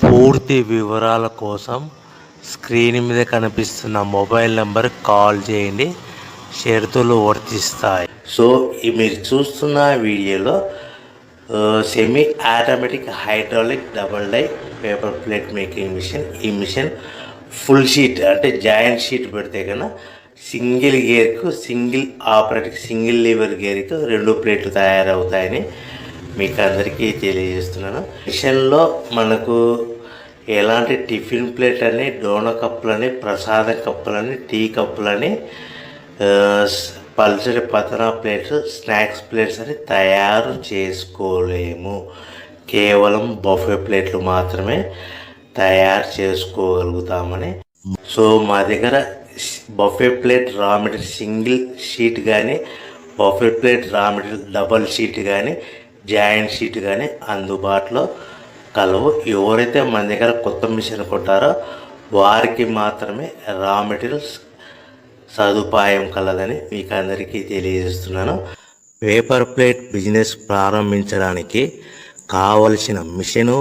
పూర్తి వివరాల కోసం స్క్రీన్ మీద కనిపిస్తున్న మొబైల్ నెంబర్ కాల్ చేయండి. షరతులు వర్తిస్తాయి. సో మీరు చూస్తున్న వీడియోలో semi automatic hydraulic double die paper plate making machine. ఈ మిషన్ ఫుల్ షీట్ అంటే జాయింట్ షీట్ పెడితే కన్నా సింగిల్ గేర్కు సింగిల్ ఆపరేటింగ్ సింగిల్ లీవర్ గేర్కు 2 ప్లేట్లు తయారవుతాయని మీకు అందరికీ తెలియజేస్తున్నాను. మిషన్లో మనకు ఎలాంటి టిఫిన్ ప్లేట్ అని, డోనా కప్పులని, ప్రసాదం కప్పులని, టీ కప్పులని, పల్చడి పతనా ప్లేట్స్, స్నాక్స్ ప్లేట్స్ అని తయారు చేసుకోలేము. కేవలం బఫే ప్లేట్లు మాత్రమే తయారు చేసుకోగలుగుతామని. సో మా దగ్గర buffet plate raw material single sheet కానీ, buffet plate raw material double sheet కానీ, జాయింట్ షీట్ కానీ అందుబాటులో కలవు. ఎవరైతే మన దగ్గర కొత్త మిషన్ కొంటారో వారికి మాత్రమే రా మెటీరియల్స్ సదుపాయం కలదని మీకు అందరికీ తెలియజేస్తున్నాను. పేపర్ ప్లేట్ బిజినెస్ ప్రారంభించడానికి కావలసిన మిషను,